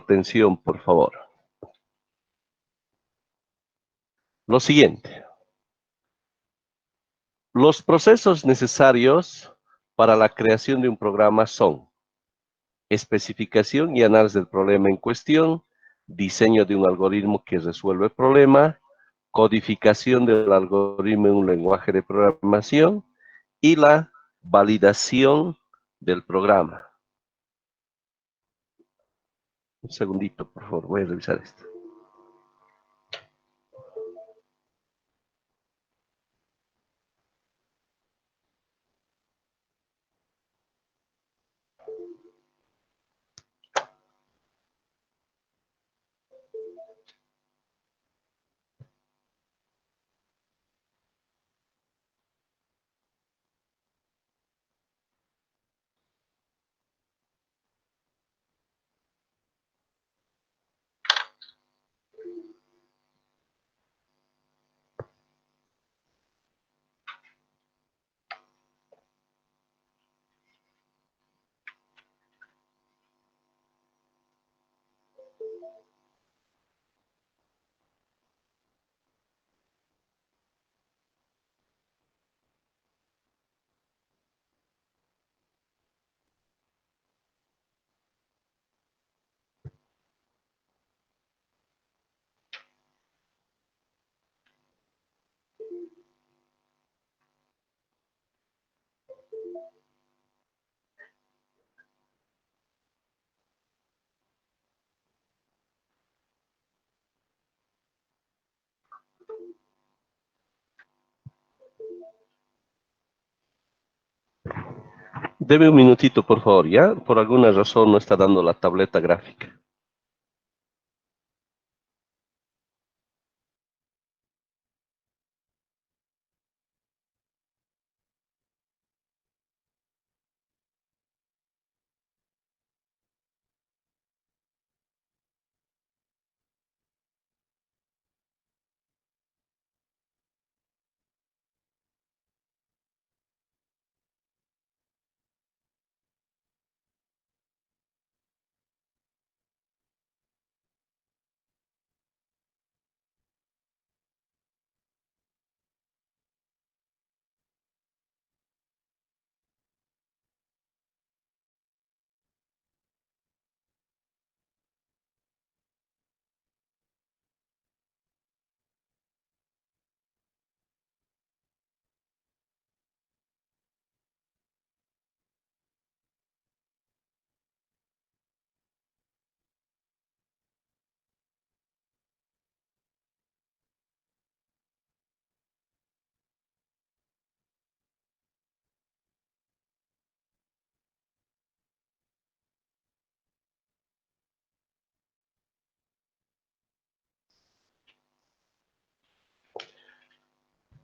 atención, por favor. Lo siguiente. Los procesos necesarios para la creación de un programa son especificación y análisis del problema en cuestión, diseño de un algoritmo que resuelve el problema, codificación del algoritmo en un lenguaje de programación y la validación del programa. Un segundito, por favor, voy a revisar esto. Deme un minutito, por favor, ¿ya? Por alguna razón no está dando la tableta gráfica.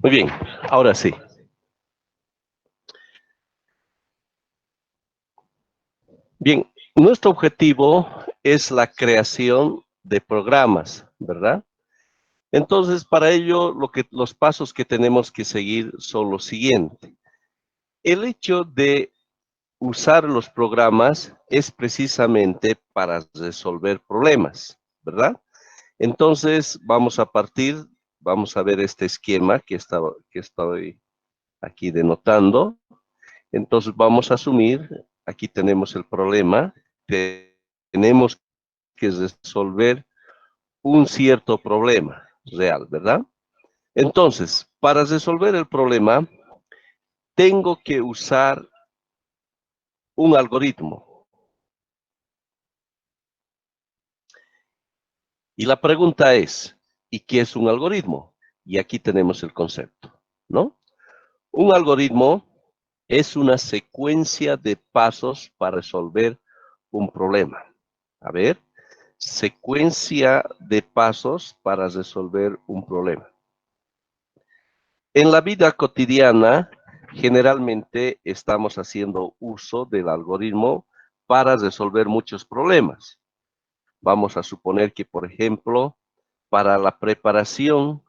Muy bien, ahora sí. Bien, nuestro objetivo es la creación de programas, ¿verdad? Entonces, para ello, los pasos que tenemos que seguir son los siguientes. El hecho de usar los programas es precisamente para resolver problemas, ¿verdad? Entonces, vamos a ver este esquema que estoy aquí denotando. Entonces, vamos a asumir, aquí tenemos el problema, tenemos que resolver un cierto problema real, ¿verdad? Entonces, para resolver el problema, tengo que usar un algoritmo. Y la pregunta es, ¿y qué es un algoritmo? Y aquí tenemos el concepto, ¿no? Un algoritmo es una secuencia de pasos para resolver un problema. A ver, secuencia de pasos para resolver un problema. En la vida cotidiana, generalmente estamos haciendo uso del algoritmo para resolver muchos problemas. Vamos a suponer que, por ejemplo, para la preparación,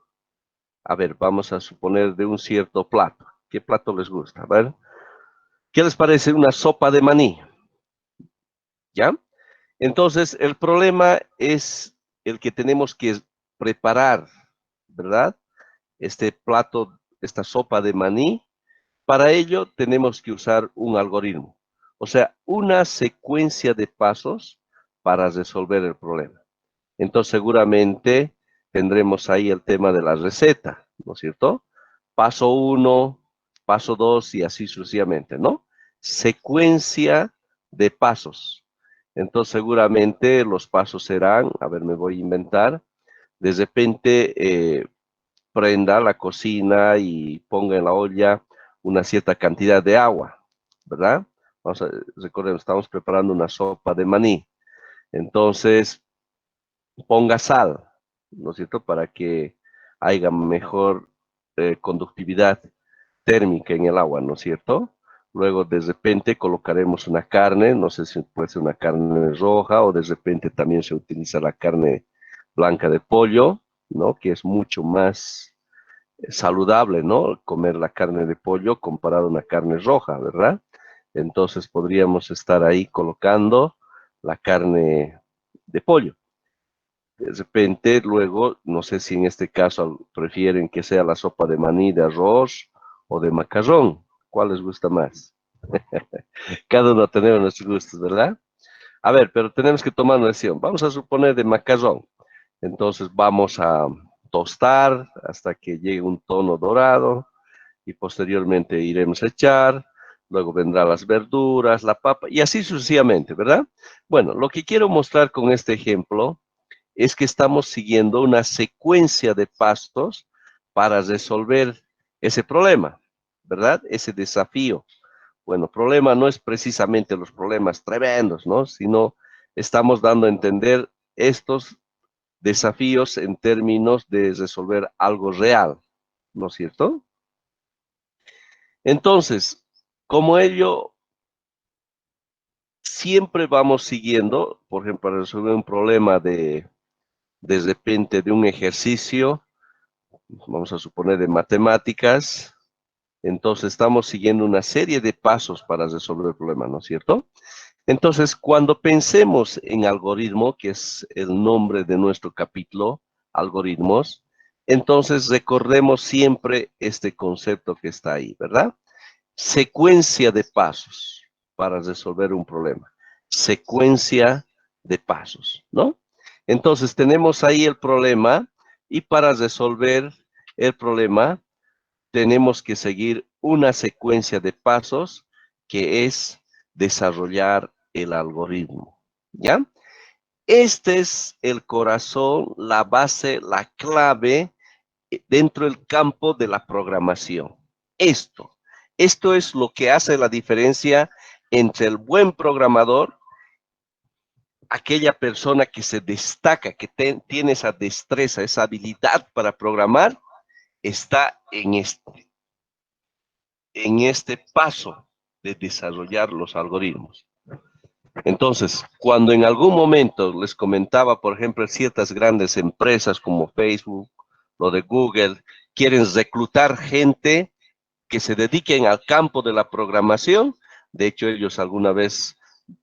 a ver, vamos a suponer de un cierto plato. ¿Qué plato les gusta? A ver, ¿qué les parece una sopa de maní? ¿Ya? Entonces, el problema es el que tenemos que preparar, ¿verdad? Este plato, esta sopa de maní. Para ello tenemos que usar un algoritmo, o sea, una secuencia de pasos para resolver el problema. Entonces seguramente tendremos ahí el tema de la receta, ¿no es cierto? Paso 1, paso 2 y así sucesivamente, ¿no? Secuencia de pasos. Entonces seguramente los pasos serán, a ver, me voy a inventar, de repente prenda la cocina y ponga en la olla una cierta cantidad de agua, ¿verdad? Recordemos, estamos preparando una sopa de maní. Entonces, ponga sal, ¿no es cierto? Para que haya mejor conductividad térmica en el agua, ¿no es cierto? Luego de repente colocaremos una carne, no sé si puede ser una carne roja o de repente también se utiliza la carne blanca de pollo, ¿no? Que es mucho más saludable, ¿no? Comer la carne de pollo comparado a una carne roja, ¿verdad? Entonces podríamos estar ahí colocando la carne de pollo. De repente, luego, no sé si en este caso prefieren que sea la sopa de maní, de arroz o de macarrón. ¿Cuál les gusta más? Cada uno tenemos nuestros gustos, ¿verdad? A ver, pero tenemos que tomar una decisión. Vamos a suponer de macarrón. Entonces vamos a tostar hasta que llegue un tono dorado y posteriormente iremos a echar, luego vendrán las verduras, la papa y así sucesivamente, ¿verdad? Bueno, lo que quiero mostrar con este ejemplo es que estamos siguiendo una secuencia de pasos para resolver ese problema, ¿verdad? Ese desafío. Bueno, problema no es precisamente los problemas tremendos, ¿no? Sino estamos dando a entender estos desafíos en términos de resolver algo real, ¿no es cierto? Entonces, como ello, siempre vamos siguiendo, por ejemplo, para resolver un problema de repente de un ejercicio, vamos a suponer de matemáticas, entonces estamos siguiendo una serie de pasos para resolver el problema, ¿no es cierto? Entonces, cuando pensemos en algoritmo, que es el nombre de nuestro capítulo, algoritmos, entonces recordemos siempre este concepto que está ahí, ¿verdad? Secuencia de pasos para resolver un problema. Secuencia de pasos, ¿no? Entonces tenemos ahí el problema y para resolver el problema tenemos que seguir una secuencia de pasos que es desarrollar el algoritmo, ¿ya? Este es el corazón, la base, la clave dentro del campo de la programación. Esto es lo que hace la diferencia entre el buen programador, aquella persona que se destaca, que tiene esa destreza, esa habilidad para programar, está en este paso de desarrollar los algoritmos. Entonces, cuando en algún momento les comentaba, por ejemplo, ciertas grandes empresas como Facebook, lo de Google, quieren reclutar gente que se dediquen al campo de la programación. De hecho, ellos alguna vez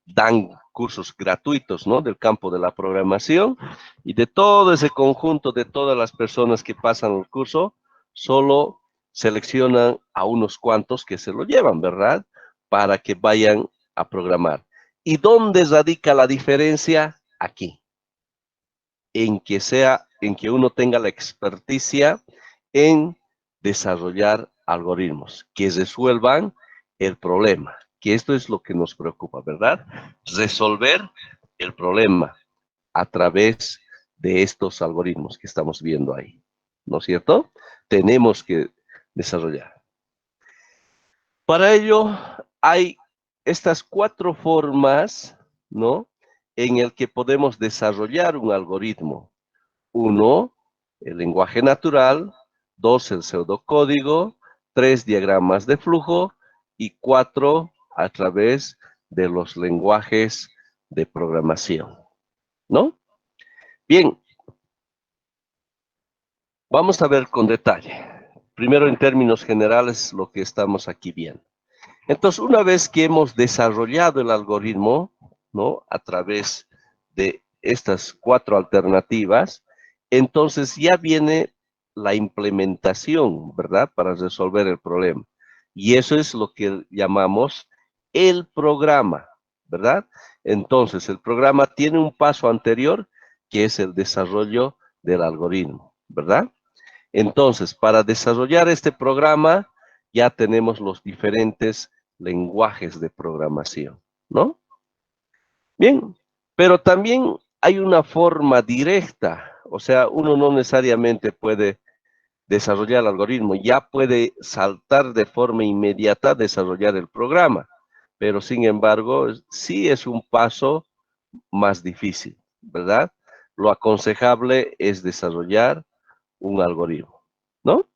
dan cursos gratuitos, ¿no? Del campo de la programación y de todo ese conjunto de todas las personas que pasan el curso, solo seleccionan a unos cuantos que se lo llevan, ¿verdad? Para que vayan a programar. ¿Y dónde radica la diferencia? Aquí, en que uno tenga la experticia en desarrollar algoritmos que resuelvan el problema, que esto es lo que nos preocupa, ¿verdad? Resolver el problema a través de estos algoritmos que estamos viendo ahí, ¿no es cierto? Tenemos que desarrollar. Para ello hay estas 4 formas, ¿no? En el que podemos desarrollar un algoritmo. 1, el lenguaje natural. 2, el pseudocódigo. 3, diagramas de flujo. Y 4, a través de los lenguajes de programación, ¿no? Bien, vamos a ver con detalle. Primero, en términos generales, lo que estamos aquí viendo. Entonces, una vez que hemos desarrollado el algoritmo, ¿no? A través de estas 4 alternativas, entonces ya viene la implementación, ¿verdad? Para resolver el problema. Y eso es lo que llamamos el programa, ¿verdad? Entonces, el programa tiene un paso anterior, que es el desarrollo del algoritmo, ¿verdad? Entonces, para desarrollar este programa, ya tenemos los diferentes lenguajes de programación, ¿no? Bien, pero también hay una forma directa, o sea, uno no necesariamente puede desarrollar el algoritmo, ya puede saltar de forma inmediata a desarrollar el programa, pero sin embargo, sí es un paso más difícil, ¿verdad? Lo aconsejable es desarrollar un algoritmo, ¿no?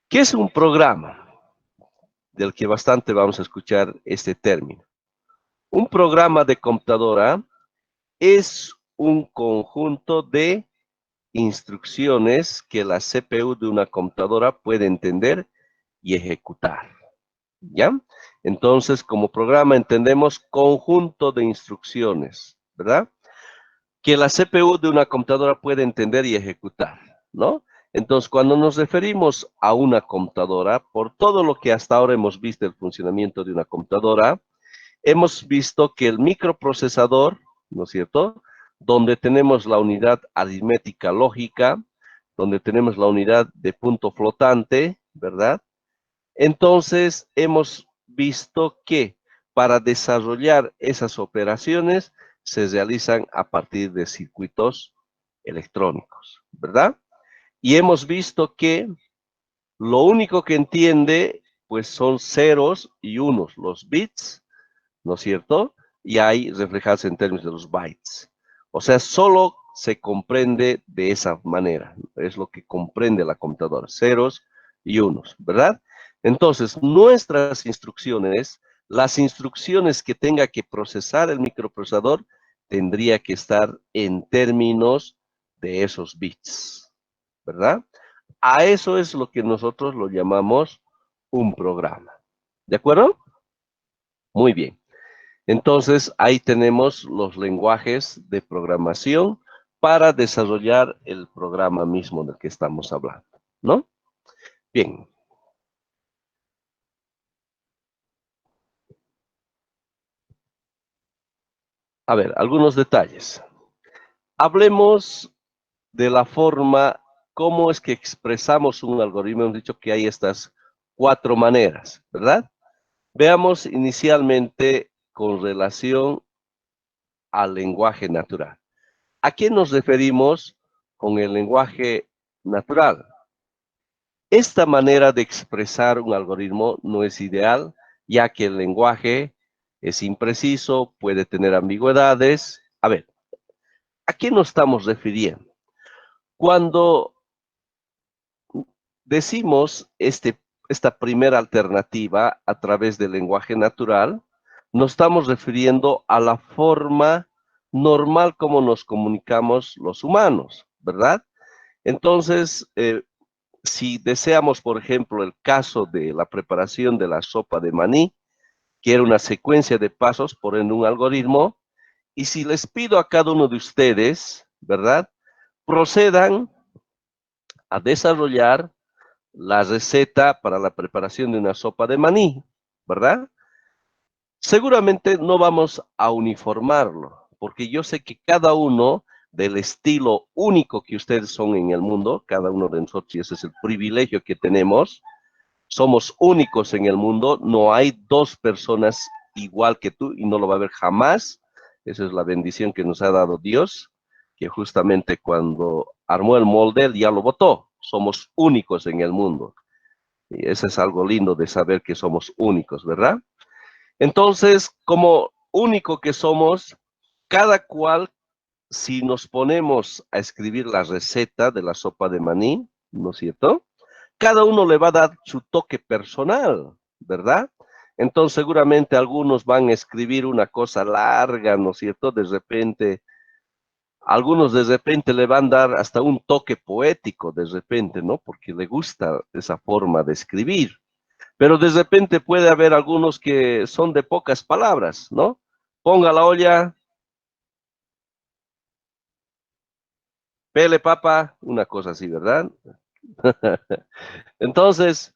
¿Qué es un programa? Del que bastante vamos a escuchar este término. Un programa de computadora es un conjunto de instrucciones que la CPU de una computadora puede entender y ejecutar, ¿ya? Entonces, como programa entendemos conjunto de instrucciones, ¿verdad? Que la CPU de una computadora puede entender y ejecutar, ¿no? Entonces, cuando nos referimos a una computadora, por todo lo que hasta ahora hemos visto el funcionamiento de una computadora, hemos visto que el microprocesador, ¿no es cierto?, donde tenemos la unidad aritmética lógica, donde tenemos la unidad de punto flotante, ¿verdad? Entonces, hemos visto que para desarrollar esas operaciones se realizan a partir de circuitos electrónicos, ¿verdad? Y hemos visto que lo único que entiende, pues son ceros y unos, los bits, ¿no es cierto? Y ahí reflejarse en términos de los bytes. O sea, solo se comprende de esa manera. Es lo que comprende la computadora, ceros y unos, ¿verdad? Entonces, nuestras instrucciones, las instrucciones que tenga que procesar el microprocesador, tendría que estar en términos de esos bits, ¿verdad? A eso es lo que nosotros lo llamamos un programa. ¿De acuerdo? Muy bien. Entonces, ahí tenemos los lenguajes de programación para desarrollar el programa mismo del que estamos hablando, ¿no? Bien. A ver, algunos detalles. Hablemos de la forma, cómo es que expresamos un algoritmo. Hemos dicho que hay estas 4 maneras, ¿verdad? Veamos inicialmente con relación al lenguaje natural. ¿A qué nos referimos con el lenguaje natural? Esta manera de expresar un algoritmo no es ideal, ya que el lenguaje es impreciso, puede tener ambigüedades. A ver, ¿a qué nos estamos refiriendo? Cuando decimos esta primera alternativa a través del lenguaje natural, nos estamos refiriendo a la forma normal como nos comunicamos los humanos, ¿verdad? Entonces, si deseamos, por ejemplo, el caso de la preparación de la sopa de maní, que era una secuencia de pasos por en un algoritmo, y si les pido a cada uno de ustedes, ¿verdad?, procedan a desarrollar la receta para la preparación de una sopa de maní, ¿verdad? Seguramente no vamos a uniformarlo, porque yo sé que cada uno del estilo único que ustedes son en el mundo, cada uno de nosotros, y ese es el privilegio que tenemos, somos únicos en el mundo, no hay 2 personas igual que tú y no lo va a haber jamás. Esa es la bendición que nos ha dado Dios, que justamente cuando armó el molde, él ya lo votó. Somos únicos en el mundo. Y eso es algo lindo de saber que somos únicos, ¿verdad? Entonces, como único que somos, cada cual, si nos ponemos a escribir la receta de la sopa de maní, ¿no es cierto?, cada uno le va a dar su toque personal, ¿verdad? Entonces seguramente algunos van a escribir una cosa larga, ¿no es cierto? De repente, algunos de repente le van a dar hasta un toque poético, de repente, ¿no? Porque le gusta esa forma de escribir. Pero de repente puede haber algunos que son de pocas palabras, ¿no? Ponga la olla, pele papa, una cosa así, ¿verdad? Entonces,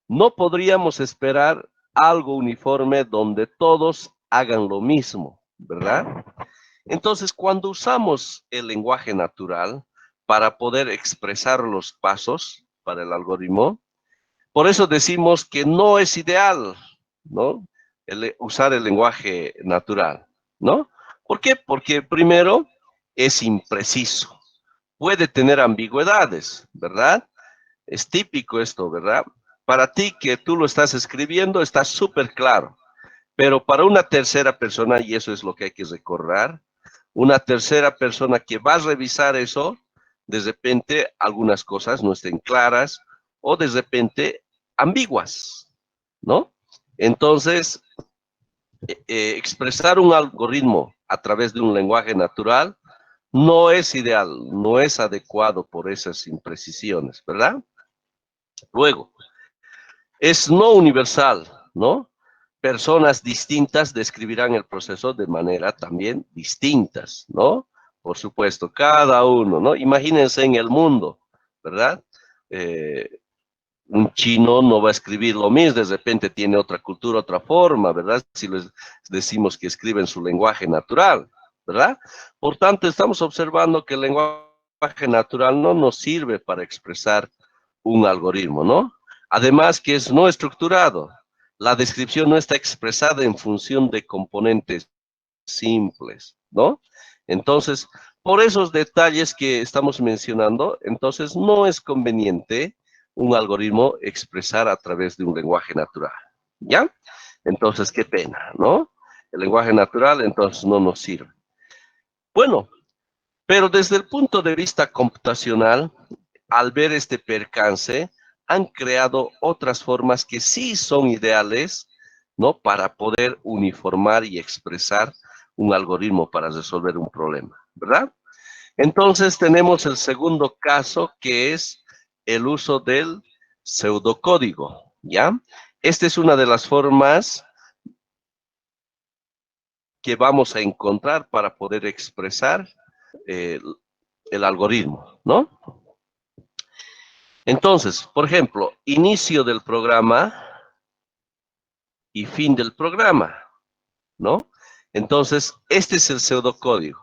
no podríamos esperar algo uniforme donde todos hagan lo mismo, ¿verdad? Entonces, cuando usamos el lenguaje natural para poder expresar los pasos para el algoritmo, por eso decimos que no es ideal, ¿no? Usar el lenguaje natural, ¿no? ¿Por qué? Porque primero es impreciso, puede tener ambigüedades, ¿verdad? Es típico esto, ¿verdad? Para ti que tú lo estás escribiendo está súper claro, pero para una tercera persona, y eso es lo que hay que recordar, una tercera persona que va a revisar eso, de repente algunas cosas no estén claras o de repente ambiguas, ¿no? Entonces, expresar un algoritmo a través de un lenguaje natural no es ideal, no es adecuado por esas imprecisiones, ¿verdad? Luego, es no universal, ¿no? Personas distintas describirán el proceso de manera también distintas, ¿no? Por supuesto, cada uno, ¿no? Imagínense en el mundo, ¿verdad? Eh, un chino no va a escribir lo mismo, de repente tiene otra cultura, otra forma, ¿verdad? Si les decimos que escriben su lenguaje natural, ¿verdad? Por tanto, estamos observando que el lenguaje natural no nos sirve para expresar un algoritmo, ¿no? Además que es no estructurado. La descripción no está expresada en función de componentes simples, ¿no? Entonces, por esos detalles que estamos mencionando, entonces no es conveniente un algoritmo expresar a través de un lenguaje natural, ¿ya? Entonces, qué pena, ¿no? El lenguaje natural entonces no nos sirve. Bueno, pero desde el punto de vista computacional, al ver este percance, han creado otras formas que sí son ideales, ¿no? Para poder uniformar y expresar un algoritmo para resolver un problema, ¿verdad? Entonces tenemos el segundo caso, que es el uso del pseudocódigo, ¿ya? Esta es una de las formas que vamos a encontrar para poder expresar eh, el algoritmo, ¿no? Entonces, por ejemplo, inicio del programa y fin del programa, ¿no? Entonces, este es el pseudocódigo.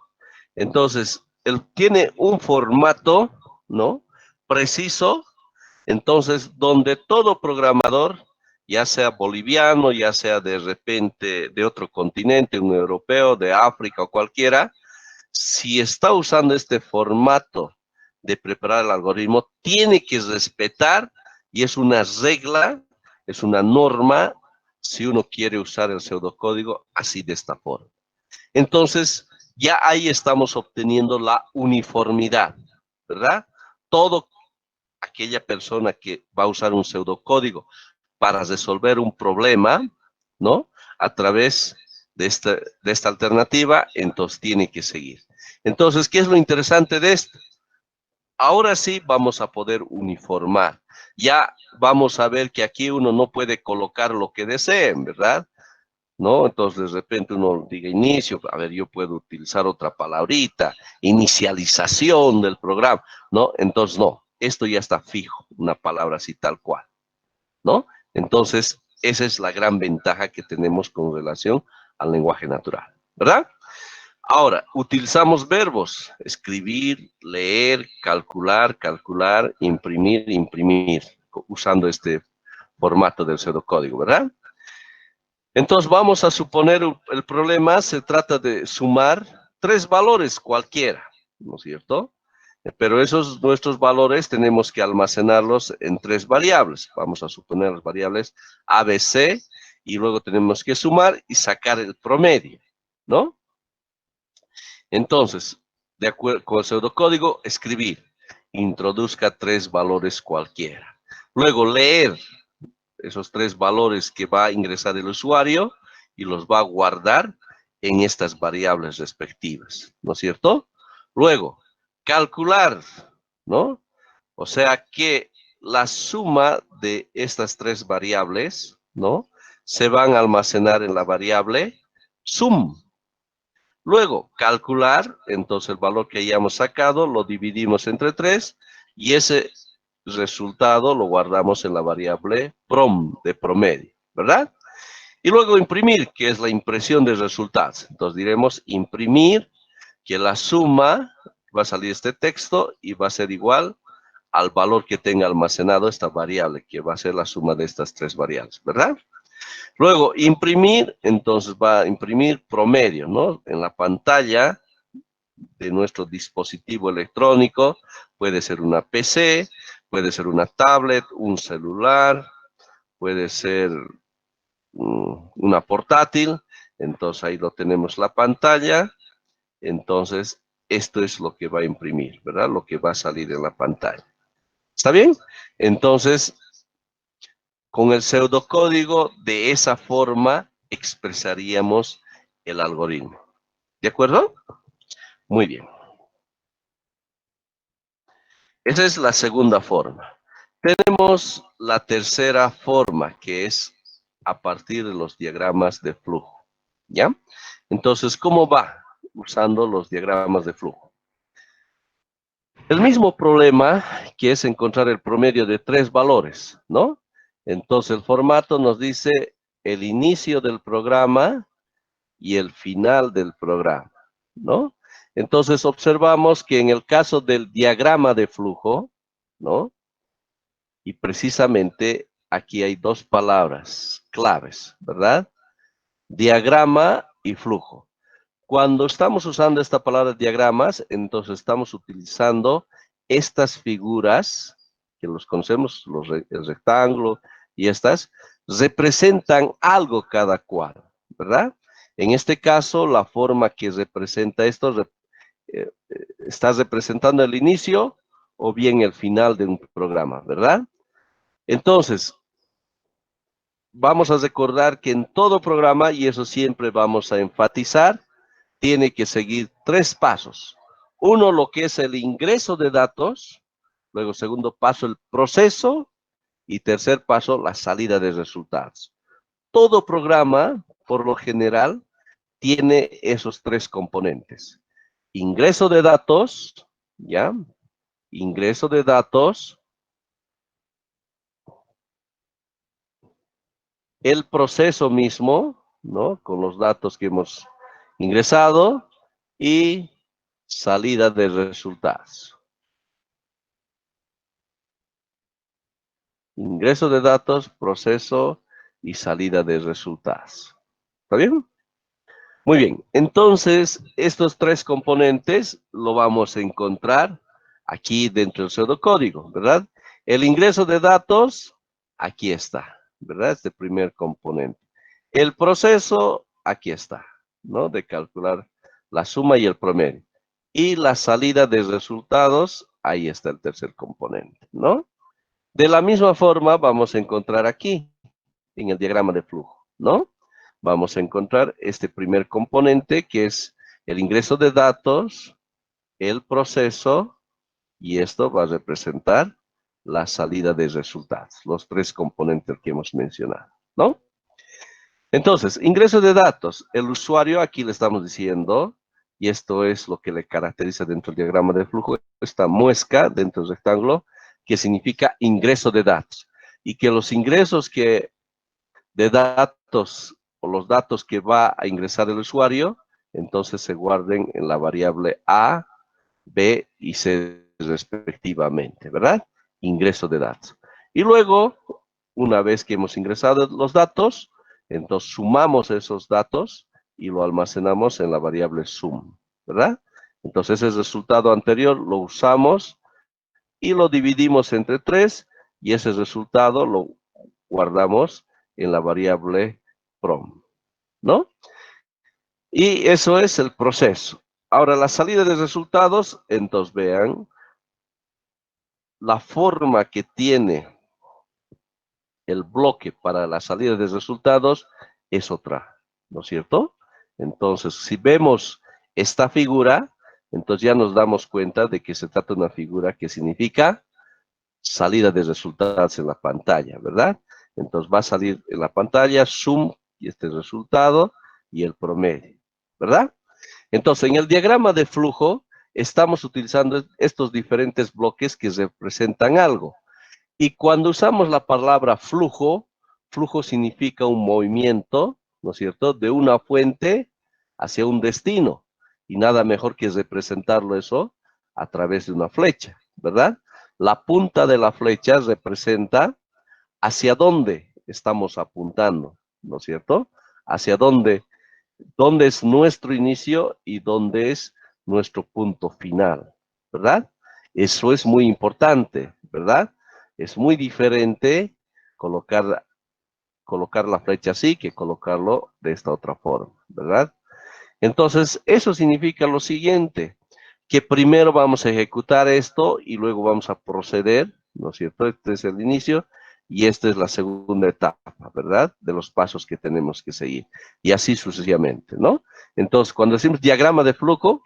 Entonces, él tiene un formato, ¿no? Preciso, entonces, donde todo programador, ya sea boliviano, ya sea de repente de otro continente, un europeo, de África o cualquiera, si está usando este formato de preparar el algoritmo, tiene que respetar, y es una regla, es una norma, si uno quiere usar el pseudocódigo así de esta forma. Entonces, ya ahí estamos obteniendo la uniformidad, ¿verdad? Todo aquella persona que va a usar un pseudocódigo para resolver un problema, ¿no? A través de esta alternativa, entonces tiene que seguir. Entonces, ¿qué es lo interesante de esto? Ahora sí vamos a poder uniformar. Ya vamos a ver que aquí uno no puede colocar lo que deseen, ¿verdad? ¿No? Entonces, de repente uno diga inicio, a ver, yo puedo utilizar otra palabrita, inicialización del programa, ¿no? Entonces, no, esto ya está fijo, una palabra así tal cual, ¿no? Entonces, esa es la gran ventaja que tenemos con relación al lenguaje natural, ¿verdad? Ahora, utilizamos verbos, escribir, leer, calcular, calcular, imprimir, imprimir, usando este formato del pseudocódigo, ¿verdad? Entonces vamos a suponer el problema, se trata de sumar tres valores cualquiera, ¿no es cierto? Pero esos nuestros valores tenemos que almacenarlos en tres variables. Vamos a suponer las variables A, B, C, y luego tenemos que sumar y sacar el promedio, ¿no? Entonces, de acuerdo con el pseudocódigo, escribir, introduzca tres valores cualquiera. Luego leer esos tres valores que va a ingresar el usuario y los va a guardar en estas variables respectivas, ¿no es cierto? Luego, calcular, ¿no? O sea que la suma de estas tres variables, ¿no? Se van a almacenar en la variable sum. Luego, calcular, entonces el valor que hayamos sacado lo dividimos entre 3 y ese resultado lo guardamos en la variable prom, de promedio, ¿verdad? Y luego imprimir, que es la impresión de resultados. Entonces diremos imprimir, que la suma va a salir este texto y va a ser igual al valor que tenga almacenado esta variable, que va a ser la suma de estas 3 variables, ¿verdad? Luego, imprimir, entonces va a imprimir promedio, ¿no? En la pantalla de nuestro dispositivo electrónico, puede ser una PC, puede ser una tablet, un celular, puede ser una portátil, entonces ahí lo tenemos la pantalla, entonces esto es lo que va a imprimir, ¿verdad? Lo que va a salir en la pantalla. ¿Está bien? Entonces, con el pseudocódigo, de esa forma expresaríamos el algoritmo. ¿De acuerdo? Muy bien. Esa es la segunda forma. Tenemos la tercera forma, que es a partir de los diagramas de flujo. ¿Ya? Entonces, ¿cómo va? Usando los diagramas de flujo. El mismo problema que es encontrar el promedio de 3 valores, ¿no? Entonces, el formato nos dice el inicio del programa y el final del programa, ¿no? Entonces, observamos que en el caso del diagrama de flujo, ¿no? Y precisamente aquí hay 2 palabras claves, ¿verdad? Diagrama y flujo. Cuando estamos usando esta palabra diagramas, entonces estamos utilizando estas figuras, que los conocemos, el rectángulo y estas, representan algo cada cual, ¿verdad? En este caso, la forma que representa esto, está representando el inicio o bien el final de un programa, ¿verdad? Entonces, vamos a recordar que en todo programa, y eso siempre vamos a enfatizar, tiene que seguir 3 pasos. Uno, lo que es el ingreso de datos. Luego, segundo paso, el proceso. Y tercer paso, la salida de resultados. Todo programa, por lo general, tiene esos 3 componentes. Ingreso de datos, ¿ya? Ingreso de datos. El proceso mismo, ¿no? Con los datos que hemos ingresado y salida de resultados. Ingreso de datos, proceso y salida de resultados. ¿Está bien? Muy bien. Entonces, estos 3 componentes lo vamos a encontrar aquí dentro del pseudocódigo, ¿verdad? El ingreso de datos, aquí está, ¿verdad? Este primer componente. El proceso, aquí está, ¿no? De calcular la suma y el promedio. Y la salida de resultados, ahí está el tercer componente, ¿no? De la misma forma, vamos a encontrar aquí, en el diagrama de flujo, ¿no? Vamos a encontrar este primer componente, que es el ingreso de datos, el proceso, y esto va a representar la salida de resultados, los 3 componentes que hemos mencionado, ¿no? Entonces, ingreso de datos, el usuario, aquí le estamos diciendo, y esto es lo que le caracteriza dentro del diagrama de flujo, esta muesca dentro del rectángulo, que significa ingreso de datos, y que los ingresos de datos, o los datos que va a ingresar el usuario, entonces se guarden en la variable A, B y C respectivamente, ¿verdad? Ingreso de datos. Y luego, una vez que hemos ingresado los datos, entonces sumamos esos datos y lo almacenamos en la variable sum, ¿verdad? Entonces ese resultado anterior lo usamos y lo dividimos entre 3 y ese resultado lo guardamos en la variable prom, ¿no? Y eso es el proceso. Ahora, la salida de resultados, entonces vean, la forma que tiene el bloque para la salida de resultados es otra, ¿no es cierto? Entonces, si vemos esta figura, entonces ya nos damos cuenta de que se trata de una figura que significa salida de resultados en la pantalla, ¿verdad? Entonces va a salir en la pantalla sum y este resultado y el promedio, ¿verdad? Entonces, en el diagrama de flujo, estamos utilizando estos diferentes bloques que representan algo. Y cuando usamos la palabra flujo, flujo significa un movimiento, ¿no es cierto?, de una fuente hacia un destino. Y nada mejor que representarlo eso a través de una flecha, ¿verdad? La punta de la flecha representa hacia dónde estamos apuntando, ¿no es cierto? Hacia dónde es nuestro inicio y dónde es nuestro punto final, ¿verdad? Eso es muy importante, ¿verdad? Es muy diferente colocar la flecha así que colocarlo de esta otra forma, ¿verdad? Entonces, eso significa lo siguiente, que primero vamos a ejecutar esto y luego vamos a proceder, ¿no es cierto? Este es el inicio y esta es la segunda etapa, ¿verdad? De los pasos que tenemos que seguir. Y así sucesivamente, ¿no? Entonces, cuando decimos diagrama de flujo,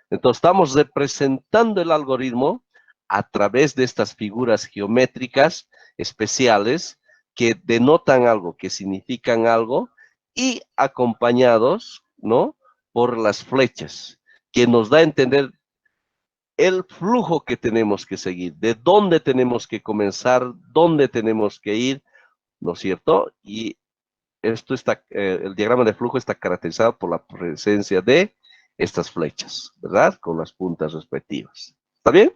entonces estamos representando el algoritmo a través de estas figuras geométricas especiales que denotan algo, que significan algo, y acompañados, ¿no?, por las flechas, que nos da a entender el flujo que tenemos que seguir, de dónde tenemos que comenzar, dónde tenemos que ir, ¿no es cierto? Y esto está, el diagrama de flujo está caracterizado por la presencia de estas flechas, ¿verdad? Con las puntas respectivas. ¿Está bien?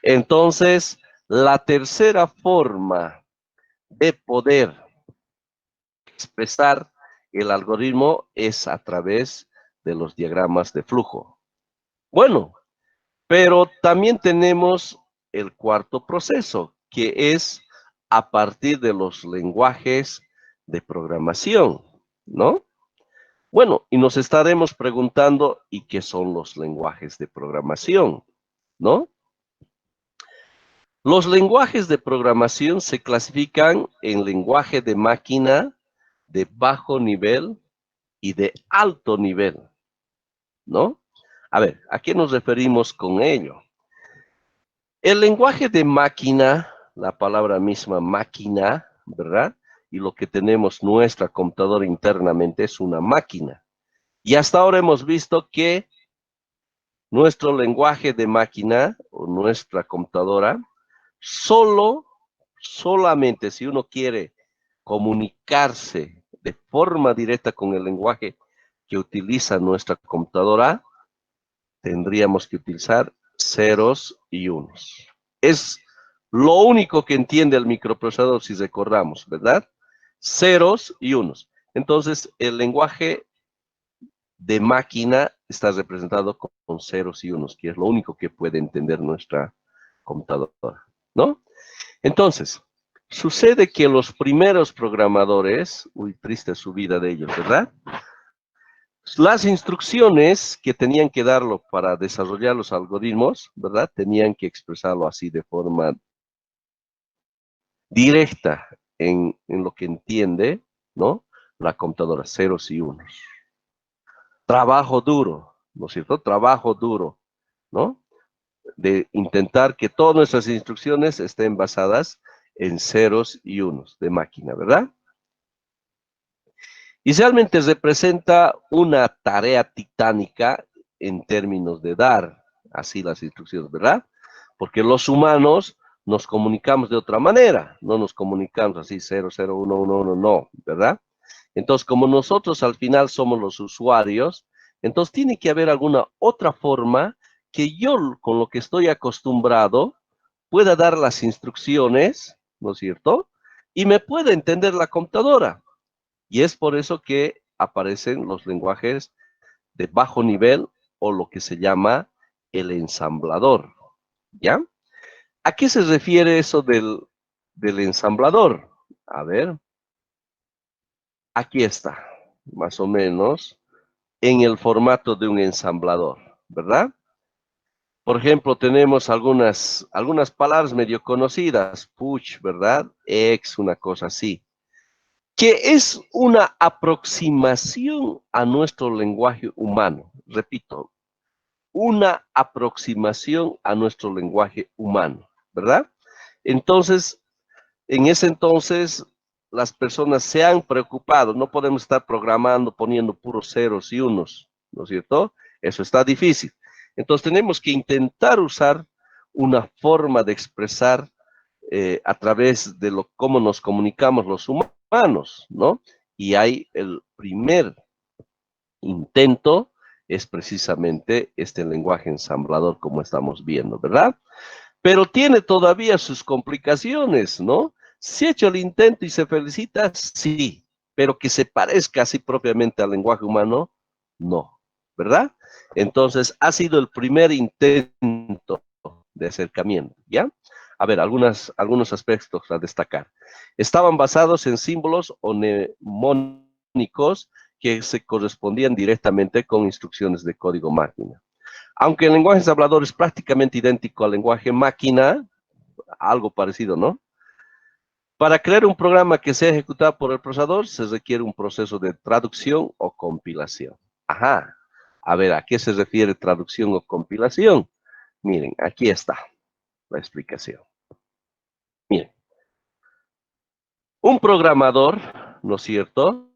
Entonces, la tercera forma de poder expresar el algoritmo es a través de los diagramas de flujo. Bueno, pero también tenemos el cuarto proceso, que es a partir de los lenguajes de programación, ¿no? Bueno, y nos estaremos preguntando, ¿y qué son los lenguajes de programación? ¿No? Los lenguajes de programación se clasifican en lenguaje de máquina, de bajo nivel y de alto nivel, ¿no? A ver, ¿a qué nos referimos con ello? El lenguaje de máquina, la palabra misma máquina, ¿verdad? Y lo que tenemos nuestra computadora internamente es una máquina. Y hasta ahora hemos visto que nuestro lenguaje de máquina o nuestra computadora, solamente si uno quiere comunicarse de forma directa con el lenguaje que utiliza nuestra computadora, tendríamos que utilizar ceros y unos. Es lo único que entiende el microprocesador, si recordamos, ¿verdad? Ceros y unos. Entonces, el lenguaje de máquina está representado con ceros y unos, que es lo único que puede entender nuestra computadora, ¿no? Entonces, sucede que los primeros programadores, uy, triste su vida de ellos, ¿verdad? Las instrucciones que tenían que darlo para desarrollar los algoritmos, ¿verdad? Tenían que expresarlo así de forma directa en lo que entiende, ¿no?, la computadora, ceros y unos. Trabajo duro, ¿no es cierto? Trabajo duro, ¿no? De intentar que todas nuestras instrucciones estén basadas en ceros y unos de máquina, ¿verdad? Y realmente representa una tarea titánica en términos de dar así las instrucciones, ¿verdad? Porque los humanos nos comunicamos de otra manera, no nos comunicamos así 0, 0, 1, 1, 1, no, ¿verdad? Entonces, como nosotros al final somos los usuarios, entonces tiene que haber alguna otra forma que yo, con lo que estoy acostumbrado, pueda dar las instrucciones, ¿no es cierto? Y me pueda entender la computadora. Y es por eso que aparecen los lenguajes de bajo nivel o lo que se llama el ensamblador, ¿ya? ¿A qué se refiere eso del ensamblador? A ver, aquí está, más o menos, en el formato de un ensamblador, ¿verdad? Por ejemplo, tenemos algunas palabras medio conocidas, push, ¿verdad? Ex, una cosa así, que es una aproximación a nuestro lenguaje humano. Repito, una aproximación a nuestro lenguaje humano, ¿verdad? Entonces, en ese entonces, las personas se han preocupado, no podemos estar programando poniendo puros ceros y unos, ¿no es cierto? Eso está difícil. Entonces tenemos que intentar usar una forma de expresar a través de cómo nos comunicamos los humanos, ¿no? Y hay el primer intento, es precisamente este lenguaje ensamblador como estamos viendo, ¿verdad? Pero tiene todavía sus complicaciones, ¿no? Si ha hecho el intento y se felicita, sí, pero que se parezca así propiamente al lenguaje humano, no, ¿verdad? Entonces, ha sido el primer intento de acercamiento, ¿ya? A ver, algunos aspectos a destacar. Estaban basados en símbolos o mnemónicos que se correspondían directamente con instrucciones de código máquina. Aunque el lenguaje ensamblador es prácticamente idéntico al lenguaje máquina, algo parecido, ¿no? Para crear un programa que sea ejecutado por el procesador, se requiere un proceso de traducción o compilación. Ajá. A ver, ¿a qué se refiere traducción o compilación? Miren, aquí está la explicación. Miren, un programador, ¿no es cierto?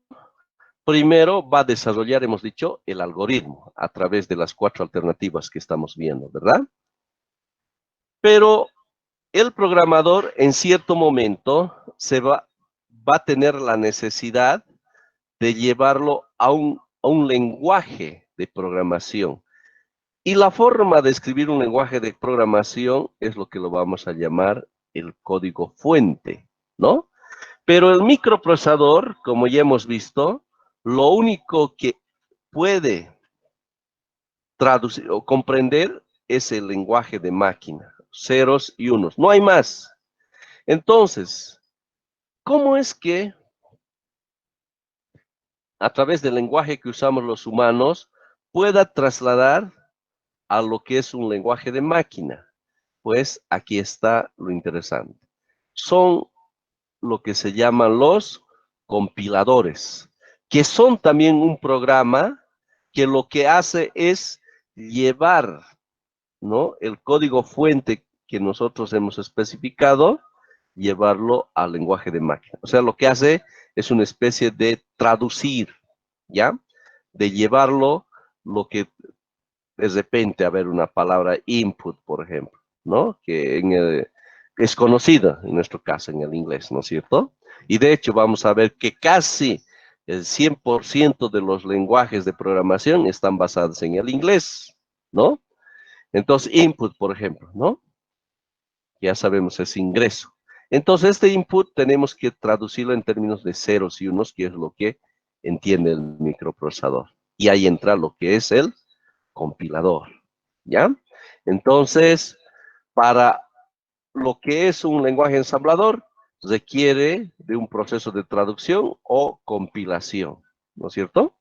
Primero va a desarrollar, hemos dicho, el algoritmo a través de las 4 alternativas que estamos viendo, ¿verdad? Pero el programador en cierto momento va a tener la necesidad de llevarlo a un lenguaje de programación. Y la forma de escribir un lenguaje de programación es lo que lo vamos a llamar el código fuente, ¿no? Pero el microprocesador, como ya hemos visto, lo único que puede traducir o comprender es el lenguaje de máquina, ceros y unos, no hay más. Entonces, ¿cómo es que a través del lenguaje que usamos los humanos pueda trasladar a lo que es un lenguaje de máquina? Pues aquí está lo interesante. Son lo que se llaman los compiladores, que son también un programa que lo que hace es llevar, ¿no?, el código fuente que nosotros hemos especificado, llevarlo al lenguaje de máquina. O sea, lo que hace es una especie de traducir, ¿ya? De llevarlo, lo que de repente, a ver, una palabra input, por ejemplo, ¿no? Es conocida en nuestro caso en el inglés, ¿no es cierto? Y de hecho vamos a ver que casi el 100% de los lenguajes de programación están basados en el inglés, ¿no? Entonces, input, por ejemplo, ¿no? Ya sabemos, es ingreso. Entonces, este input tenemos que traducirlo en términos de ceros y unos, que es lo que entiende el microprocesador. Y ahí entra lo que es el compilador, ¿ya? Entonces, para lo que es un lenguaje ensamblador, requiere de un proceso de traducción o compilación, ¿no es cierto?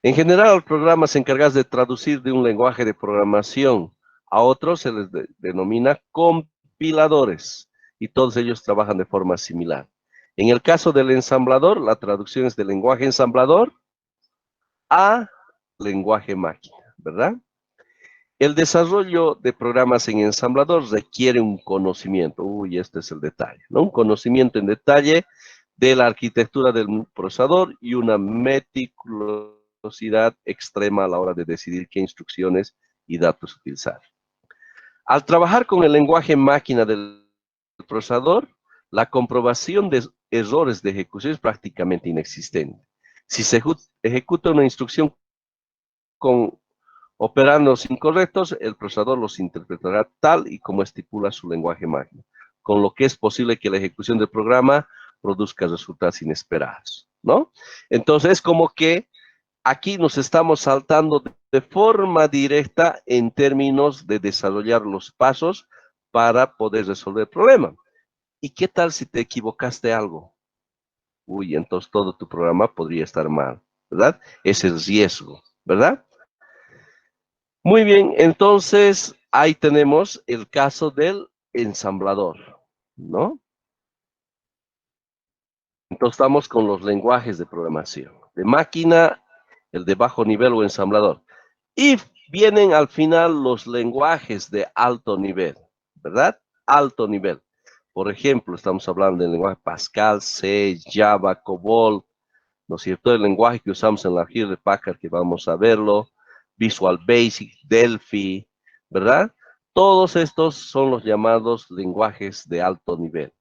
En general, los programas encargados de traducir de un lenguaje de programación a otro se les denomina compiladores, y todos ellos trabajan de forma similar. En el caso del ensamblador, la traducción es del lenguaje ensamblador a lenguaje máquina, ¿verdad? El desarrollo de programas en ensamblador requiere un conocimiento, este es el detalle, ¿no? Un conocimiento en detalle de la arquitectura del procesador y una meticulosidad extrema a la hora de decidir qué instrucciones y datos utilizar. Al trabajar con el lenguaje máquina del procesador, la comprobación de errores de ejecución es prácticamente inexistente. Si se ejecuta una instrucción con operandos incorrectos, el procesador los interpretará tal y como estipula su lenguaje máquina, con lo que es posible que la ejecución del programa produzca resultados inesperados, ¿no? Entonces, es como que aquí nos estamos saltando de forma directa en términos de desarrollar los pasos para poder resolver el problema. ¿Y qué tal si te equivocaste algo? Entonces todo tu programa podría estar mal, ¿verdad? Es el riesgo, ¿verdad? Muy bien, entonces ahí tenemos el caso del ensamblador, ¿no? Entonces estamos con los lenguajes de programación. De máquina, el de bajo nivel o ensamblador. Y vienen al final los lenguajes de alto nivel, ¿verdad? Alto nivel. Por ejemplo, estamos hablando del lenguaje Pascal, C, Java, COBOL, ¿no es cierto? El lenguaje que usamos en la Hewlett Packard, que vamos a verlo. Visual Basic, Delphi, ¿verdad? Todos estos son los llamados lenguajes de alto nivel.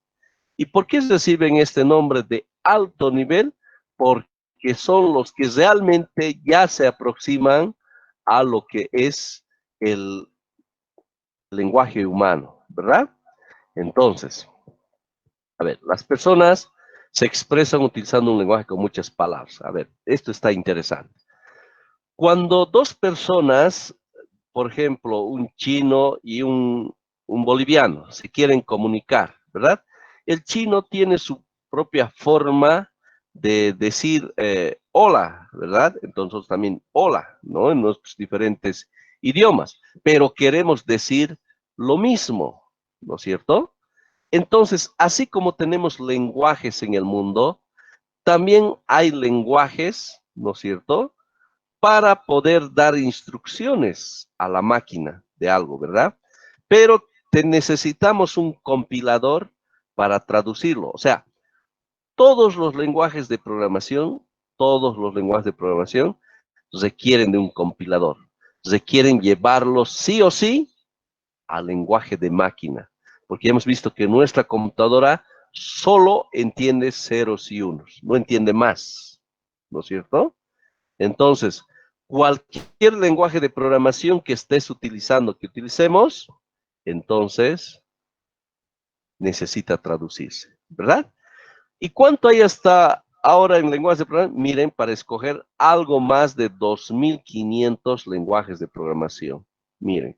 ¿Y por qué reciben este nombre de alto nivel? Porque son los que realmente ya se aproximan a lo que es el lenguaje humano, ¿verdad? Entonces, a ver, las personas se expresan utilizando un lenguaje con muchas palabras. A ver, esto está interesante. Cuando dos personas, por ejemplo, un chino y un boliviano, se quieren comunicar, ¿verdad? El chino tiene su propia forma de decir hola, ¿verdad? Entonces también hola, ¿no? En nuestros diferentes idiomas, pero queremos decir lo mismo, ¿no es cierto? Entonces, así como tenemos lenguajes en el mundo, también hay lenguajes, ¿no es cierto?, para poder dar instrucciones a la máquina de algo, ¿verdad? Pero necesitamos un compilador para traducirlo. O sea, todos los lenguajes de programación, todos los lenguajes de programación requieren de un compilador. Requieren llevarlos sí o sí al lenguaje de máquina, porque hemos visto que nuestra computadora solo entiende ceros y unos, no entiende más, ¿no es cierto? Entonces, cualquier lenguaje de programación que estés utilizando, que utilicemos, entonces necesita traducirse, ¿verdad? ¿Y cuánto hay hasta ahora en lenguajes de programación? Miren, para escoger algo más de 2.500 lenguajes de programación. Miren,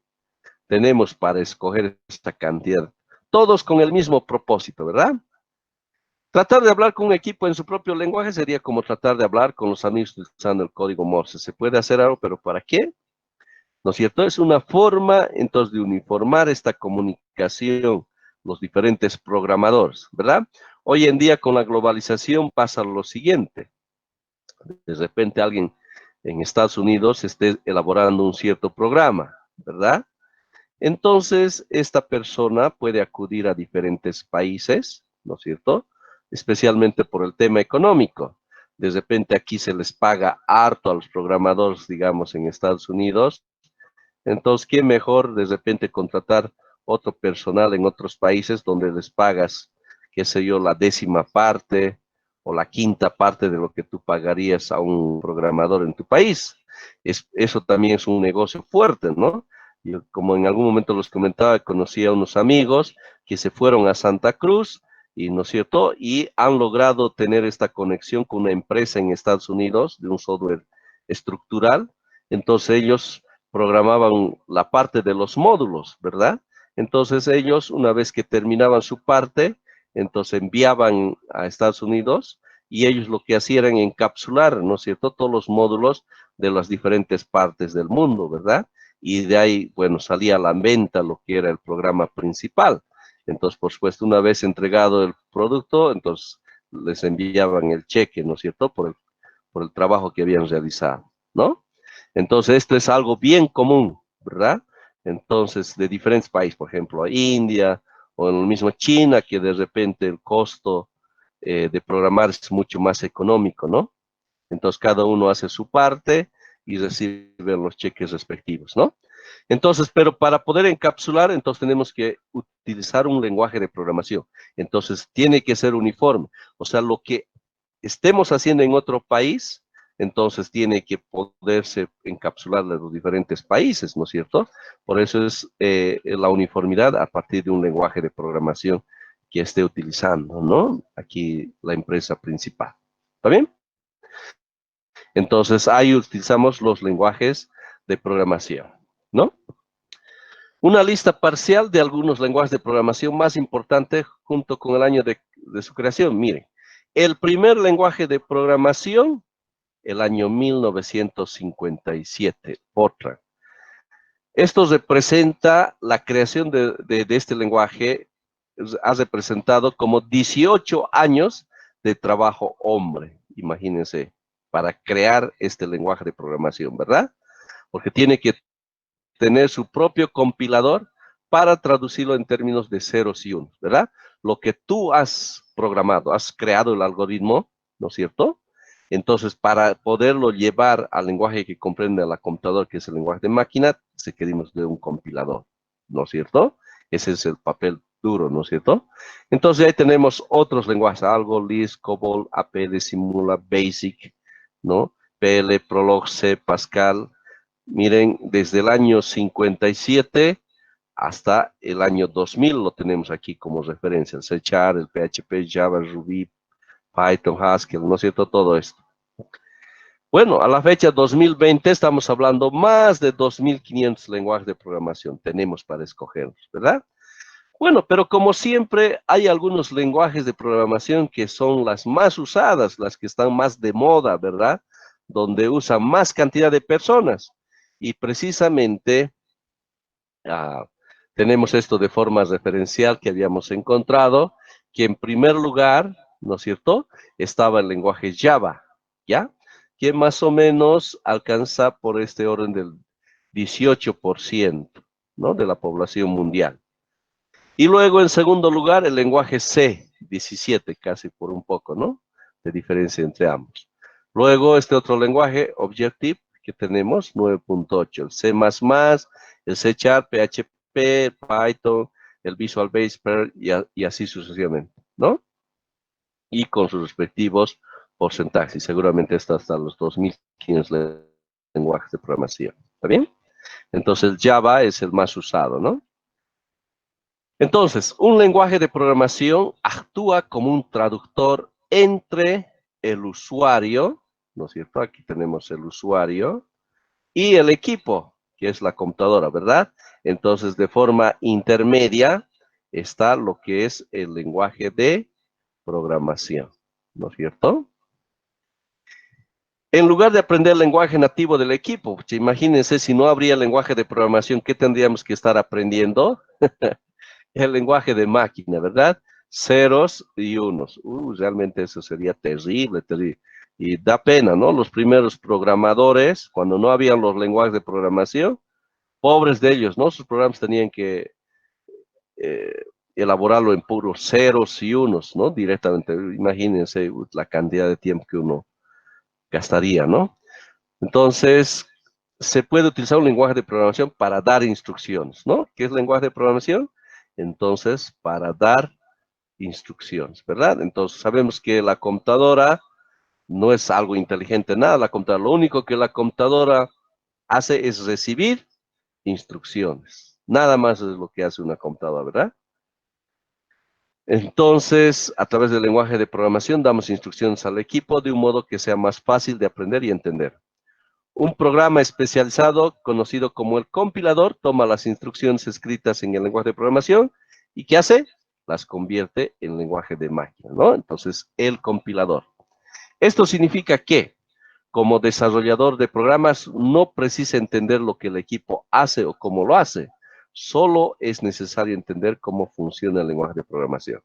tenemos para escoger esta cantidad, todos con el mismo propósito, ¿verdad? Tratar de hablar con un equipo en su propio lenguaje sería como tratar de hablar con los amigos utilizando el código Morse. Se puede hacer algo, pero ¿para qué? ¿No es cierto? Es una forma, entonces, de uniformar esta comunicación, los diferentes programadores, ¿verdad? Hoy en día, con la globalización, pasa lo siguiente. De repente, alguien en Estados Unidos esté elaborando un cierto programa, ¿verdad? Entonces, esta persona puede acudir a diferentes países, ¿no es cierto? Especialmente por el tema económico. De repente aquí se les paga harto a los programadores, digamos, en Estados Unidos. Entonces, ¿qué mejor de repente contratar otro personal en otros países donde les pagas, qué sé yo, la 10ª parte o la 5ª parte de lo que tú pagarías a un programador en tu país? Eso también es un negocio fuerte, ¿no? Yo, como en algún momento los comentaba, conocí a unos amigos que se fueron a Santa Cruz, y ¿no es cierto? Y han logrado tener esta conexión con una empresa en Estados Unidos de un software estructural. Entonces ellos programaban la parte de los módulos, ¿verdad? Entonces ellos, una vez que terminaban su parte, entonces enviaban a Estados Unidos, y ellos lo que hacían era encapsular, ¿no es cierto?, todos los módulos de las diferentes partes del mundo, ¿verdad? Y de ahí, bueno, salía a la venta lo que era el programa principal. Entonces, por supuesto, una vez entregado el producto, entonces les enviaban el cheque, ¿no es cierto?, por el trabajo que habían realizado, ¿no? Entonces, esto es algo bien común, ¿verdad? Entonces, de diferentes países, por ejemplo, India o en el mismo China, que de repente el costo de programar es mucho más económico, ¿no? Entonces, cada uno hace su parte y recibe los cheques respectivos, ¿no? Entonces, pero para poder encapsular, entonces tenemos que utilizar un lenguaje de programación. Entonces, tiene que ser uniforme. O sea, lo que estemos haciendo en otro país, entonces tiene que poderse encapsular en los diferentes países, ¿no es cierto? Por eso es la uniformidad a partir de un lenguaje de programación que esté utilizando, ¿no? Aquí la empresa principal. ¿Está bien? Entonces ahí utilizamos los lenguajes de programación, ¿no? Una lista parcial de algunos lenguajes de programación más importantes junto con el año de su creación. Miren, el primer lenguaje de programación, el año 1957, Fortran. Esto representa la creación de este lenguaje, ha representado como 18 años de trabajo hombre, imagínense, para crear este lenguaje de programación, ¿verdad? Porque tiene que tener su propio compilador para traducirlo en términos de ceros y unos, ¿verdad? Lo que tú has programado, has creado el algoritmo, ¿no es cierto? Entonces, para poderlo llevar al lenguaje que comprende la computadora, que es el lenguaje de máquina, requerimos de un compilador, ¿no es cierto? Ese es el papel duro, ¿no es cierto? Entonces, ahí tenemos otros lenguajes, Algo, Lisp, COBOL, APL, Simula, BASIC, ¿no? PL, Prolog, C, Pascal. Miren, desde el año 57 hasta el año 2000 lo tenemos aquí como referencia, el C#, el PHP, Java, Ruby, Python, Haskell, ¿no es cierto? Todo esto. Bueno, a la fecha 2020 estamos hablando más de 2500 lenguajes de programación tenemos para escoger, ¿verdad? Bueno, pero como siempre hay algunos lenguajes de programación que son las más usadas, las que están más de moda, ¿verdad? Donde usan más cantidad de personas. Y precisamente tenemos esto de forma referencial que habíamos encontrado, que en primer lugar, ¿no es cierto?, estaba el lenguaje Java, ¿ya? Que más o menos alcanza por este orden del 18%, ¿no?, de la población mundial. Y luego, en segundo lugar, el lenguaje C, 17, casi por un poco, ¿no?, de diferencia entre ambos. Luego, este otro lenguaje, Objective, que tenemos, 9.8, el C++, el C#, PHP, Python, el Visual Basic, Perl, y así sucesivamente, ¿no? Y con sus respectivos porcentajes. Y seguramente está hasta los 2500 lenguajes de programación. ¿Está bien? Entonces, Java es el más usado, ¿no? Entonces, un lenguaje de programación actúa como un traductor entre el usuario, ¿no es cierto? Aquí tenemos el usuario y el equipo, que es la computadora, ¿verdad? Entonces, de forma intermedia está lo que es el lenguaje de programación, ¿no es cierto? En lugar de aprender el lenguaje nativo del equipo, imagínense si no habría lenguaje de programación, ¿qué tendríamos que estar aprendiendo? El lenguaje de máquina, ¿verdad? Ceros y unos. Realmente eso sería terrible, terrible. Y da pena, ¿no? Los primeros programadores, cuando no habían los lenguajes de programación, pobres de ellos, ¿no? Sus programas tenían que eh, elaborarlo en puros ceros y unos, ¿no? Directamente. Imagínense la cantidad de tiempo que uno gastaría, ¿no? Entonces, se puede utilizar un lenguaje de programación para dar instrucciones, ¿no? ¿Qué es lenguaje de programación? Entonces, para dar instrucciones, ¿verdad? Entonces, sabemos que la computadora no es algo inteligente, nada, la computadora, lo único que la computadora hace es recibir instrucciones. Nada más es lo que hace una computadora, ¿verdad? Entonces, a través del lenguaje de programación, damos instrucciones al equipo de un modo que sea más fácil de aprender y entender. Un programa especializado, conocido como el compilador, toma las instrucciones escritas en el lenguaje de programación y ¿qué hace? Las convierte en lenguaje de máquina, ¿no? Entonces, el compilador. Esto significa que, como desarrollador de programas, no precisa entender lo que el equipo hace o cómo lo hace. Solo es necesario entender cómo funciona el lenguaje de programación.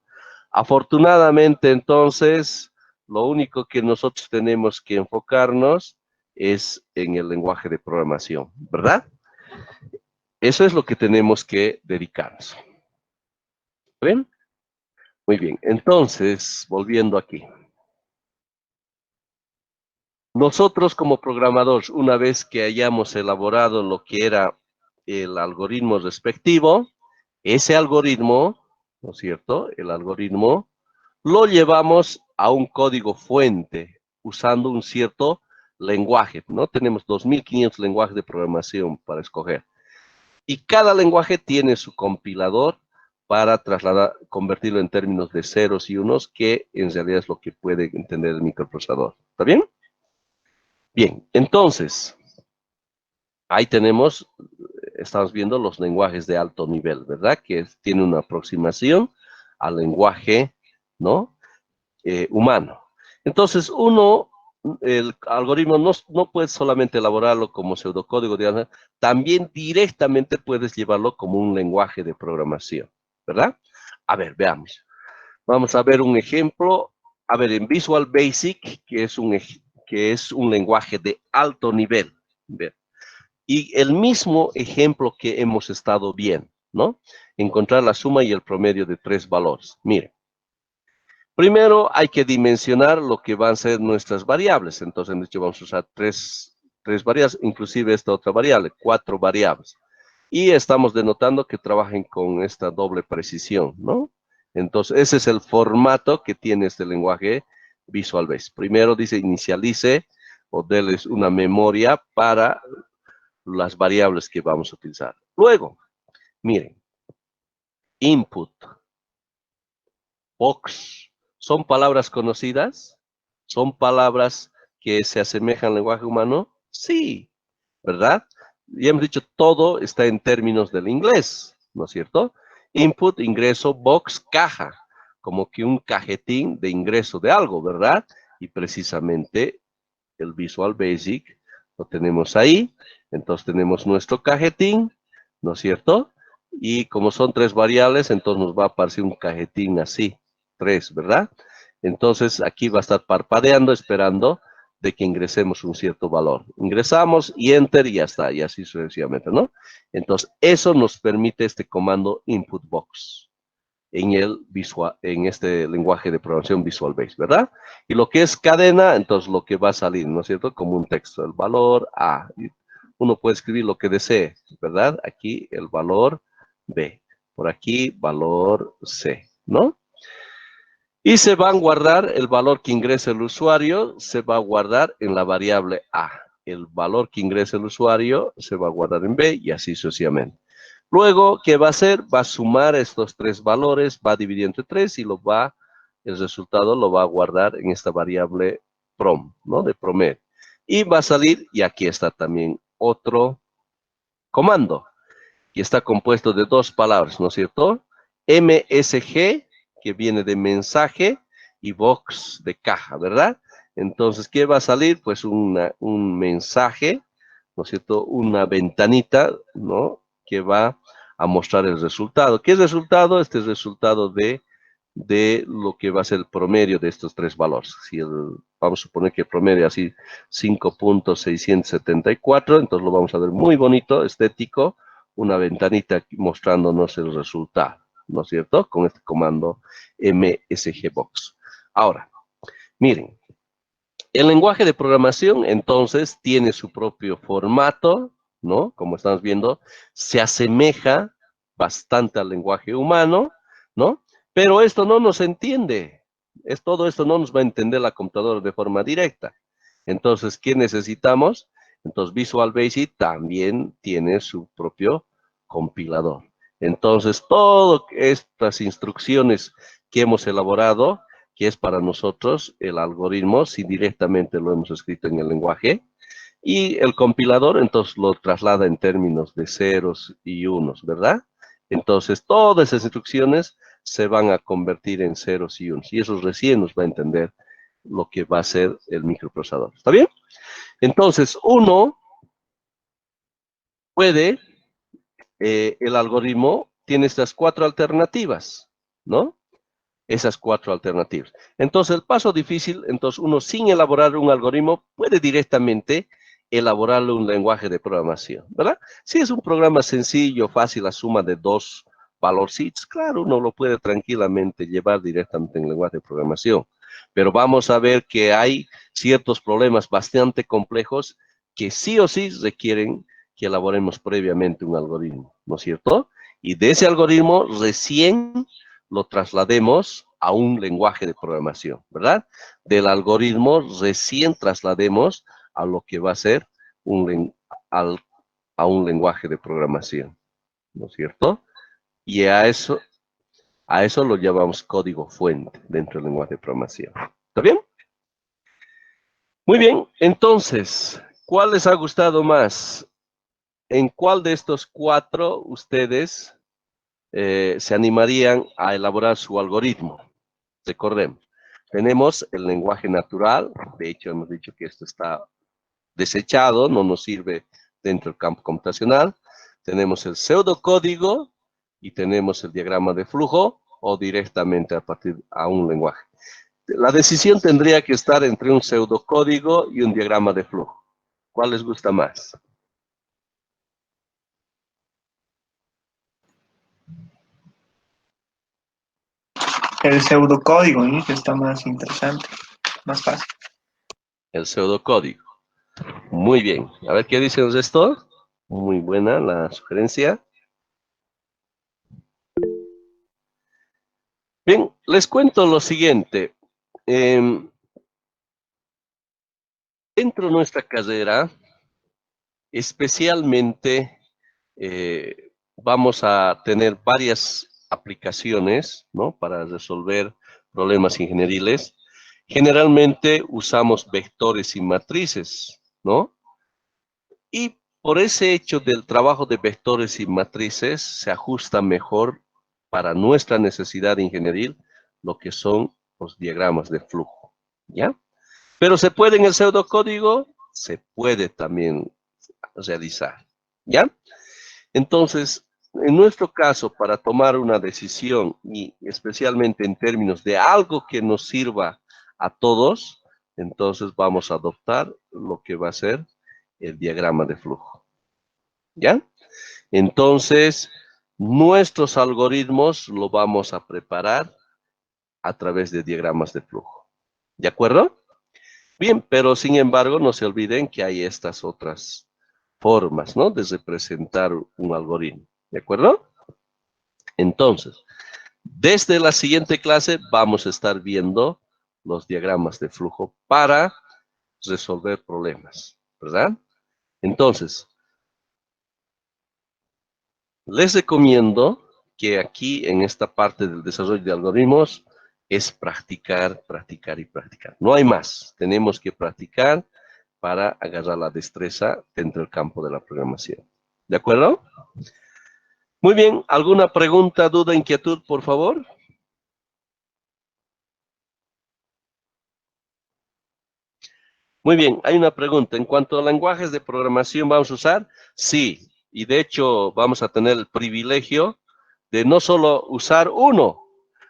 Afortunadamente, entonces, lo único que nosotros tenemos que enfocarnos es en el lenguaje de programación, ¿verdad? Eso es lo que tenemos que dedicarnos. ¿Ven? Muy bien. Entonces, volviendo aquí. Nosotros como programadores, una vez que hayamos elaborado lo que era el algoritmo respectivo, ese algoritmo, ¿no es cierto? El algoritmo lo llevamos a un código fuente usando un cierto lenguaje, ¿no? Tenemos 2500 lenguajes de programación para escoger. Y cada lenguaje tiene su compilador para trasladar, convertirlo en términos de ceros y unos, que en realidad es lo que puede entender el microprocesador. ¿Está bien? Bien, entonces, ahí tenemos, estamos viendo los lenguajes de alto nivel, ¿verdad? Que tiene una aproximación al lenguaje, ¿no? Humano. Entonces, el algoritmo no puede solamente elaborarlo como pseudocódigo, también directamente puedes llevarlo como un lenguaje de programación, ¿verdad? A ver, veamos. Vamos a ver un ejemplo. A ver, en Visual Basic, que es un lenguaje de alto nivel. ¿Ve? Y el mismo ejemplo que hemos estado viendo, ¿no? Encontrar la suma y el promedio de tres valores. Mire. Primero hay que dimensionar lo que van a ser nuestras variables. Entonces, hemos dicho, vamos a usar tres variables, inclusive esta otra variable, 4 variables. Y estamos denotando que trabajen con esta doble precisión, ¿no? Entonces, ese es el formato que tiene este lenguaje Visual Basic. Primero dice inicialice o déles una memoria para las variables que vamos a utilizar. Luego, miren, input, box, ¿son palabras conocidas? ¿Son palabras que se asemejan al lenguaje humano? Sí, ¿verdad? Ya hemos dicho, todo está en términos del inglés, ¿no es cierto? Input, ingreso, box, caja, como que un cajetín de ingreso de algo, ¿verdad? Y precisamente el Visual Basic lo tenemos ahí. Entonces tenemos nuestro cajetín, ¿no es cierto? Y como son 3 variables, entonces nos va a aparecer un cajetín así, 3, ¿verdad? Entonces aquí va a estar parpadeando, esperando de que ingresemos un cierto valor. Ingresamos y enter y ya está, y así sucesivamente, ¿no? Entonces eso nos permite este comando input box en este lenguaje de programación Visual Basic, ¿verdad? Y lo que es cadena, entonces lo que va a salir, ¿no es cierto? Como un texto, el valor A. Uno puede escribir lo que desee, ¿verdad? Aquí el valor B. Por aquí valor C, ¿no? Y se van a guardar el valor que ingresa el usuario, se va a guardar en la variable A. El valor que ingresa el usuario se va a guardar en B y así sucesivamente. Luego, ¿qué va a hacer? Va a sumar estos 3 valores, va a dividir entre 3 y el resultado lo va a guardar en esta variable prom, ¿no? De promedio. Y va a salir, y aquí está también otro comando, que está compuesto de 2 palabras, ¿no es cierto? MSG, que viene de mensaje, y box de caja, ¿verdad? Entonces, ¿qué va a salir? Pues un mensaje, ¿no es cierto? Una ventanita, ¿no? Que va a mostrar el resultado. ¿Qué es resultado? Este es el resultado de lo que va a ser el promedio de estos 3 valores. Si vamos a suponer que el promedio así 5.674, entonces lo vamos a ver muy bonito, estético, una ventanita mostrándonos el resultado, ¿no es cierto? Con este comando msgbox. Ahora, miren, el lenguaje de programación entonces tiene su propio formato, ¿no? Como estamos viendo, se asemeja bastante al lenguaje humano, ¿no? Pero esto no nos entiende. Todo esto no nos va a entender la computadora de forma directa. Entonces, ¿qué necesitamos? Entonces, Visual Basic también tiene su propio compilador. Entonces, todas estas instrucciones que hemos elaborado, que es para nosotros el algoritmo, si directamente lo hemos escrito en el lenguaje, y el compilador entonces lo traslada en términos de ceros y unos, ¿verdad? Entonces, todas esas instrucciones se van a convertir en ceros y unos, y eso recién nos va a entender lo que va a ser el microprocesador. ¿Está bien? Entonces, uno puede, el algoritmo tiene estas 4 alternativas, ¿no? Esas 4 alternativas. Entonces, el paso difícil, entonces uno sin elaborar un algoritmo puede directamente elaborarle un lenguaje de programación, ¿verdad? Si es un programa sencillo, fácil, la suma de 2 valorcitos, claro, uno lo puede tranquilamente llevar directamente en el lenguaje de programación. Pero vamos a ver que hay ciertos problemas bastante complejos que sí o sí requieren que elaboremos previamente un algoritmo, ¿no es cierto? Y de ese algoritmo recién lo traslademos a un lenguaje de programación, ¿verdad? Del algoritmo recién traslademos a lo que va a ser a un lenguaje de programación, ¿no es cierto? Y a eso lo llamamos código fuente dentro del lenguaje de programación. ¿Está bien? Muy bien, entonces, ¿cuál les ha gustado más? ¿En cuál de estos 4 ustedes se animarían a elaborar su algoritmo? Recordemos, tenemos el lenguaje natural, de hecho hemos dicho que esto está desechado, no nos sirve dentro del campo computacional. Tenemos el pseudocódigo y tenemos el diagrama de flujo o directamente a partir a un lenguaje. La decisión tendría que estar entre un pseudocódigo y un diagrama de flujo. ¿Cuál les gusta más? El pseudocódigo, ¿no? Que está más interesante, más fácil. El pseudocódigo. Muy bien. A ver qué dicen de esto. Muy buena la sugerencia. Bien, les cuento lo siguiente. Dentro de nuestra carrera, especialmente vamos a tener varias aplicaciones, ¿no? Para resolver problemas ingenieriles. Generalmente usamos vectores y matrices, ¿no? Y por ese hecho del trabajo de vectores y matrices se ajusta mejor para nuestra necesidad ingenieril lo que son los diagramas de flujo, ¿ya? Pero se puede en el pseudocódigo, se puede también realizar, ¿ya? Entonces, en nuestro caso, para tomar una decisión y especialmente en términos de algo que nos sirva a todos, entonces vamos a adoptar lo que va a ser el diagrama de flujo, ¿ya? Entonces, nuestros algoritmos lo vamos a preparar a través de diagramas de flujo, ¿de acuerdo? Bien, pero sin embargo, no se olviden que hay estas otras formas, ¿no? De representar un algoritmo, ¿de acuerdo? Entonces, desde la siguiente clase vamos a estar viendo los diagramas de flujo para resolver problemas, ¿verdad? Entonces, les recomiendo que aquí en esta parte del desarrollo de algoritmos es practicar, practicar y practicar. No hay más. Tenemos que practicar para agarrar la destreza dentro del campo de la programación. ¿De acuerdo? Muy bien. ¿Alguna pregunta, duda, inquietud, por favor? Muy bien. Hay una pregunta. En cuanto a lenguajes de programación, ¿vamos a usar? Sí. Y de hecho, vamos a tener el privilegio de no solo usar uno,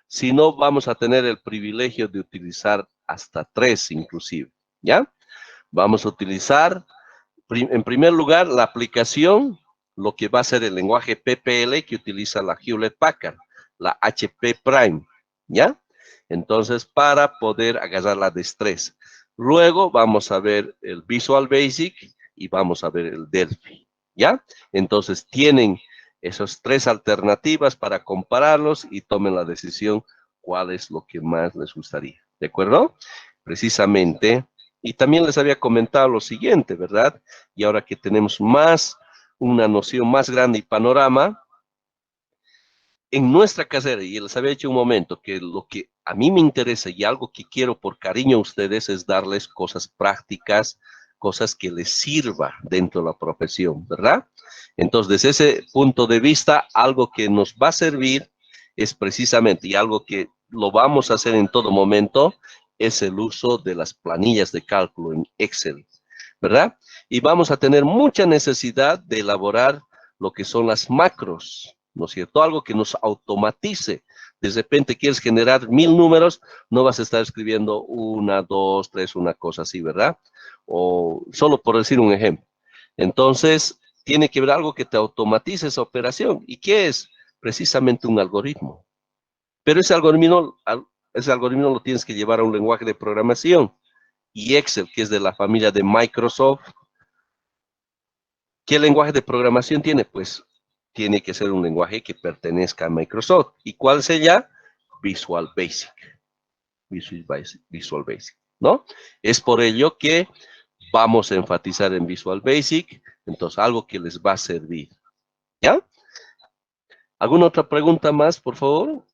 sino vamos a tener el privilegio de utilizar hasta 3 inclusive, ¿ya? Vamos a utilizar, en primer lugar, la aplicación, lo que va a ser el lenguaje PPL que utiliza la Hewlett Packard, la HP Prime, ¿ya? Entonces, para poder agarrar la destreza. Luego vamos a ver el Visual Basic y vamos a ver el Delphi, ¿ya? Entonces, tienen esas 3 alternativas para compararlos y tomen la decisión cuál es lo que más les gustaría, ¿de acuerdo? Precisamente, y también les había comentado lo siguiente, ¿verdad? Y ahora que tenemos una noción más grande y panorama, en nuestra carrera, y les había dicho un momento, que lo que a mí me interesa y algo que quiero por cariño a ustedes es darles cosas prácticas, cosas que les sirva dentro de la profesión, ¿verdad? Entonces, desde ese punto de vista, algo que nos va a servir es precisamente, y algo que lo vamos a hacer en todo momento, es el uso de las planillas de cálculo en Excel, ¿verdad? Y vamos a tener mucha necesidad de elaborar lo que son las macros, ¿no es cierto? Algo que nos automatice. De repente quieres generar 1000 números, no vas a estar escribiendo 1, 2, 3, una cosa así, ¿verdad? O solo por decir un ejemplo. Entonces, tiene que haber algo que te automatice esa operación. ¿Y qué es? Precisamente un algoritmo. Pero ese algoritmo lo tienes que llevar a un lenguaje de programación. Y Excel, que es de la familia de Microsoft, ¿qué lenguaje de programación tiene? Pues tiene que ser un lenguaje que pertenezca a Microsoft. ¿Y cuál sería? Visual Basic. Visual Basic, ¿no? Es por ello que vamos a enfatizar en Visual Basic, entonces algo que les va a servir, ¿ya? ¿Alguna otra pregunta más, por favor?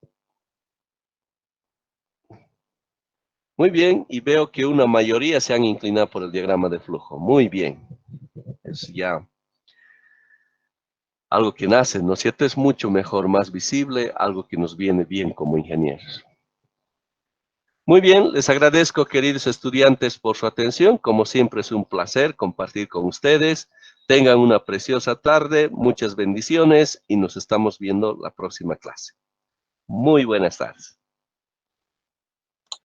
Muy bien, y veo que una mayoría se han inclinado por el diagrama de flujo. Muy bien, es ya algo que nace, ¿no es cierto? Es mucho mejor, más visible, algo que nos viene bien como ingenieros. Muy bien, les agradezco, queridos estudiantes, por su atención. Como siempre, es un placer compartir con ustedes. Tengan una preciosa tarde, muchas bendiciones y nos estamos viendo la próxima clase. Muy buenas tardes.